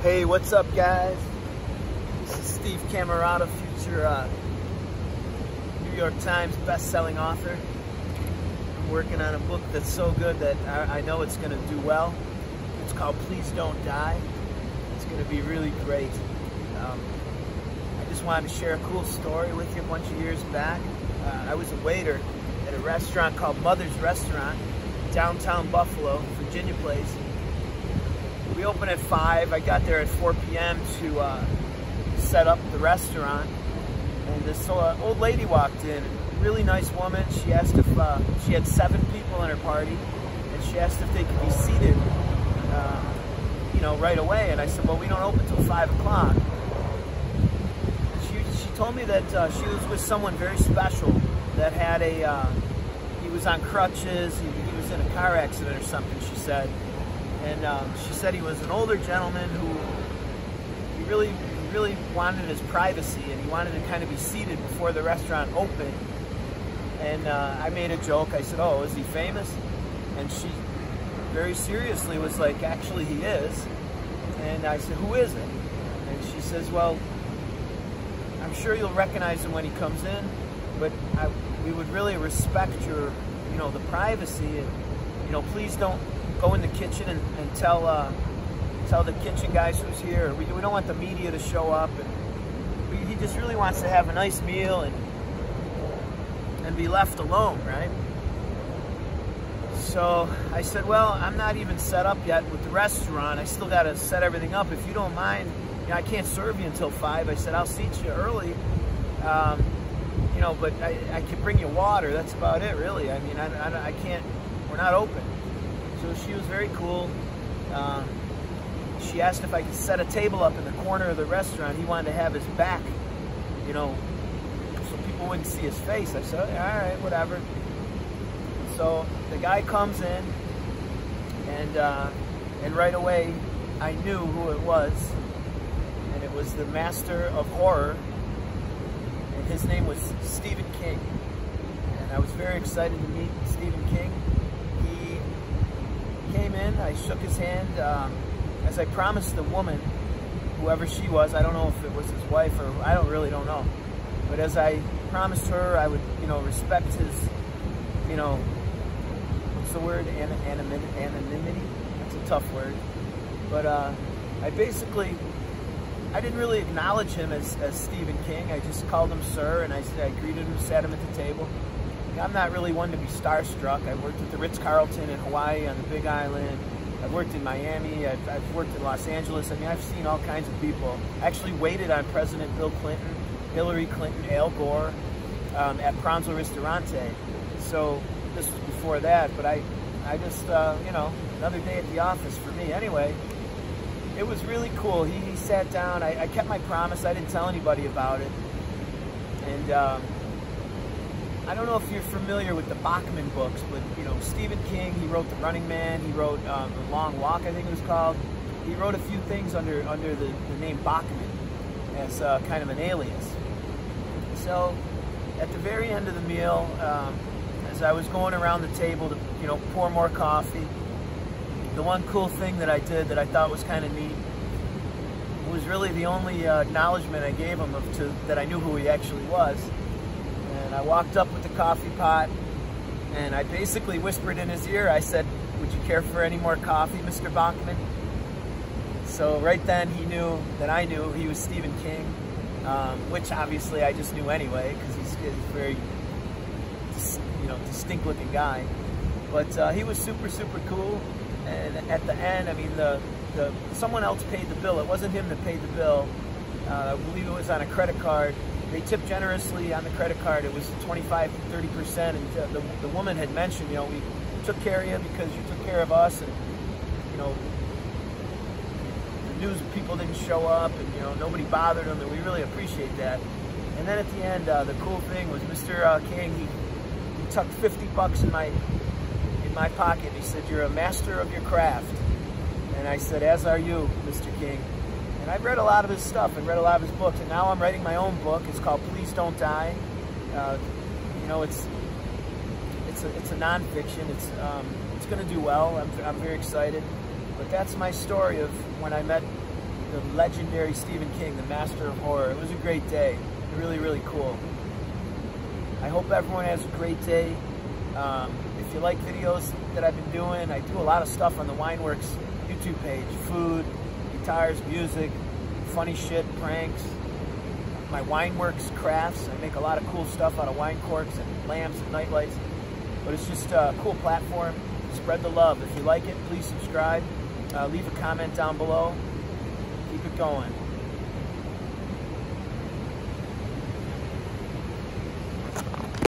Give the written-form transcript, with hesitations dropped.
Hey, what's up, guys? This is Stephen Cammarata, future New York Times best-selling author. I'm working on a book that's so good that I know it's going to do well. It's called Please Don't Die. It's going to be really great. I just wanted to share a cool story with you. A bunch of years back, I was a waiter at a restaurant called Mother's Restaurant, downtown Buffalo, Virginia place. We opened at 5. I got there at 4 p.m. to set up the restaurant. And this old lady walked in, a really nice woman. She asked if she had 7 people in her party, and she asked if they could be seated, right away. And I said, well, we don't open till 5 o'clock. She told me that she was with someone very special that had he was on crutches. He was in a car accident or something, she said. And she said he was an older gentleman who he really wanted his privacy, and he wanted to kind of be seated before the restaurant opened. And I made a joke. I said, oh, is he famous? And she very seriously was like, actually he is. And I said, who is it? And she says, well, I'm sure you'll recognize him when he comes in, but we would really respect your, the privacy, and, please don't go in the kitchen and tell the kitchen guys who's here. We don't want the media to show up, and he just really wants to have a nice meal and be left alone, right? So I said, well, I'm not even set up yet with the restaurant. I still got to set everything up. If you don't mind, I can't serve you until 5. I said, I'll seat you early, but I can bring you water. That's about it, really. I mean, I can't, we're not open. So she was very cool. She asked if I could set a table up in the corner of the restaurant. He wanted to have his back, so people wouldn't see his face. I said, all right, whatever. So the guy comes in, and right away I knew who it was, and it was the master of horror, and his name was Stephen King. And I was very excited to meet Stephen King. Came in, I shook his hand, as I promised the woman, whoever she was. I don't know if it was his wife or I don't know, but as I promised her, I would respect his what's the word, anonymity. That's a tough word, but I didn't really acknowledge him as Stephen King. I just called him sir, and I greeted him, sat him at the table. I'm not really one to be starstruck. I worked at the Ritz-Carlton in Hawaii on the Big Island. I've worked in Miami. I've worked in Los Angeles. I mean, I've seen all kinds of people. I actually waited on President Bill Clinton, Hillary Clinton, Al Gore at Pranzo Ristorante. So this was before that, but I just, another day at the office for me. Anyway, it was really cool. He sat down. I kept my promise. I didn't tell anybody about it. And I don't know if you're familiar with the Bachman books, but Stephen King, he wrote The Running Man, he wrote The Long Walk, I think it was called. He wrote a few things under the name Bachman as kind of an alias. So at the very end of the meal, as I was going around the table to pour more coffee, the one cool thing that I did that I thought was kind of neat was really the only acknowledgement I gave him that I knew who he actually was. And I walked up with the coffee pot, and I basically whispered in his ear. I said, would you care for any more coffee, Mr. Bachman? So right then he knew that I knew he was Stephen King, which obviously I just knew anyway, because he's a very distinct looking guy. But he was super, super cool. And at the end, I mean, someone else paid the bill. It wasn't him that paid the bill. I believe it was on a credit card. They tipped generously on the credit card. It was 25 to 30%, and the woman had mentioned, we took care of you because you took care of us, and the news people didn't show up, and nobody bothered them, and we really appreciate that. And then at the end, the cool thing was Mr. King. He tucked $50 in my pocket. He said, "You're a master of your craft." And I said, "As are you, Mr. King." And I've read a lot of his stuff and read a lot of his books, and now I'm writing my own book. It's called Please Don't Die. It's a nonfiction. It's going to do well. I'm very excited. But that's my story of when I met the legendary Stephen King, the master of horror. It was a great day. Really, really cool. I hope everyone has a great day. If you like videos that I've been doing, I do a lot of stuff on the WINEWORKZ YouTube page. Food, guitars, music, funny shit, pranks. My WINEWORKZ crafts. I make a lot of cool stuff out of wine corks and lamps and nightlights. But it's just a cool platform. Spread the love. If you like it, please subscribe. Leave a comment down below. Keep it going.